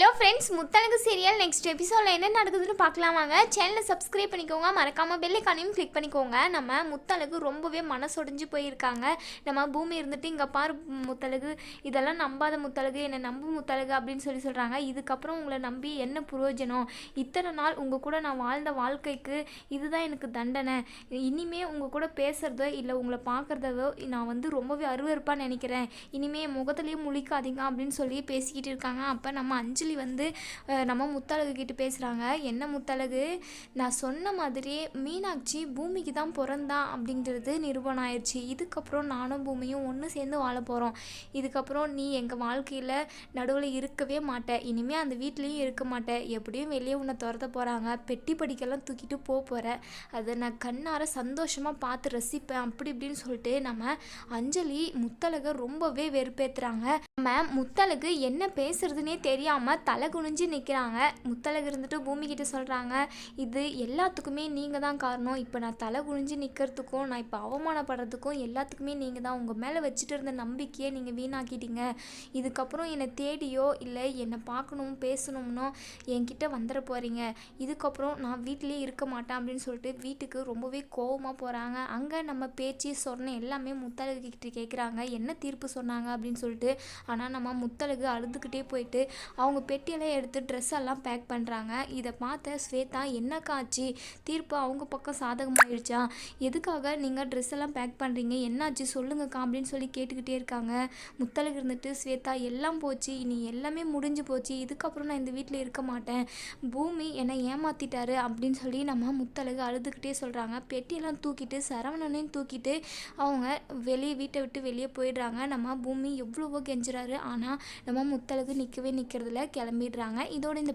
Hello friends, Muthazhagu serial next எபிசோடில் என்ன நடக்குதுன்னு பார்க்கலாம் வாங்க. சேனலை சப்ஸ்கிரைப் பண்ணிக்கோங்க, மறக்காமல் பெல் ஐகானையும் கிளிக் பண்ணிக்கோங்க. நம்ம முத்தழகு ரொம்பவே மனசொடைஞ்சு போயிருக்காங்க. நம்ம பூமி இருந்துட்டு இங்கே பாரு முத்தழகு, இதெல்லாம் நம்பாத முத்தழகு, என்னை நம்பு முத்தழகு அப்படின்னு சொல்கிறாங்க. இதுக்கப்புறம் உங்களை நம்பி என்ன பிரயோஜனம்? இத்தனை நாள் உங்கள் கூட நான் வாழ்ந்த வாழ்க்கைக்கு இதுதான் எனக்கு தண்டனை. இனிமே உங்கள் கூட பேசுகிறதோ இல்லை உங்களை பார்க்குறதோ நான் ரொம்பவே அருவருப்பாக நினைக்கிறேன். இனிமே முகத்துலேயும் முழிக்காதீங்க அப்படின்னு சொல்லி பேசிக்கிட்டு இருக்காங்க. அப்போ நம்ம அஞ்சலி நம்ம முத்தழகு கிட்ட பேசுகிறாங்க. என்ன முத்தழகு, நான் சொன்ன மாதிரியே மீனாட்சி பூமிக்கு தான் பிறந்தா அப்படிங்கிறது நிரூபணம் ஆயிடுச்சு. இதுக்கப்புறம் நானும் பூமியும் ஒன்று சேர்ந்து வாழ போகிறோம். இதுக்கப்புறம் நீ எங்கள் வாழ்க்கையில் நடுவில் இருக்கவே மாட்டேன். இனிமேல் அந்த வீட்லேயும் இருக்க மாட்டேன். எப்படியும் வெளியே உன்னை துரத்த போகிறாங்க. பெட்டி படிக்கெல்லாம் தூக்கிட்டு போகிறேன். அதை நான் கண்ணார சந்தோஷமாக பார்த்து ரசிப்பேன் அப்படி இப்படின்னு சொல்லிட்டு நம்ம அஞ்சலி முத்தழகை ரொம்பவே வெறுப்பேற்றுறாங்க. நம்ம முத்தழகு என்ன பேசுறதுனே தெரியாமல் தலை குனிஞ்சு நிற்கிறாங்க. முத்தழகு இருந்துட்டு பூமிக்கிட்ட சொல்கிறாங்க, இது எல்லாத்துக்குமே நீங்கள் தான் காரணம். இப்போ நான் தலை குனிஞ்சு நிற்கிறதுக்கும் நான் இப்போ அவமானப்படுறதுக்கும் எல்லாத்துக்குமே நீங்கள் தான். உங்கள் மேலே வச்சுட்டு இருந்த நம்பிக்கையை நீங்கள் வீணாக்கிட்டீங்க. இதுக்கப்புறம் என்னை தேடியோ இல்லை என்னை பார்க்கணும் பேசணும்னோ என்கிட்ட வந்துட போகிறீங்க. இதுக்கப்புறம் நான் வீட்டிலேயே இருக்க மாட்டேன் அப்படின்னு சொல்லிட்டு வீட்டுக்கு ரொம்பவே கோவமாக போகிறாங்க. அங்கே நம்ம பேச்சு சொன்ன எல்லாமே முத்தழகு கிட்ட கேட்குறாங்க, என்ன தீர்ப்பு சொன்னாங்க அப்படின்னு சொல்லிட்டு. ஆனால் நம்ம முத்தழகு அழுதுகிட்டே போயிட்டு அவங்க பெட்டியெல்லாம் எடுத்து ட்ரெஸ் எல்லாம் பேக் பண்ணுறாங்க. இதை பார்த்த ஸ்வேதா, என்னக்கா ஆச்சு? தீர்ப்பு அவங்க பக்கம் சாதகமாகிடுச்சா? எதுக்காக நீங்கள் ட்ரெஸ் எல்லாம் பேக் பண்ணுறீங்க? என்னாச்சு சொல்லுங்கக்கா அப்படின்னு சொல்லி கேட்டுக்கிட்டே இருக்காங்க. முத்தழகு இருந்துட்டு, ஸ்வேதா எல்லாம் போச்சு, இனி எல்லாமே முடிஞ்சு போச்சு. இதுக்கப்புறம் நான் இந்த வீட்டில் இருக்க மாட்டேன். பூமி என்னை ஏமாற்றிட்டாரு அப்படின்னு சொல்லி நம்ம முத்தழகு அழுதுகிட்டே சொல்கிறாங்க. பெட்டியெல்லாம் தூக்கிட்டு சரவணனையும் தூக்கிட்டு அவங்க வீட்டை விட்டு வெளியே போயிடுறாங்க. நம்ம பூமி எவ்வளவோ கெஞ்சுறாரு, ஆனால் நம்ம முத்தழகு நிற்கிறதில்ல, கிளம்பிடுறாங்க. இதோட இந்த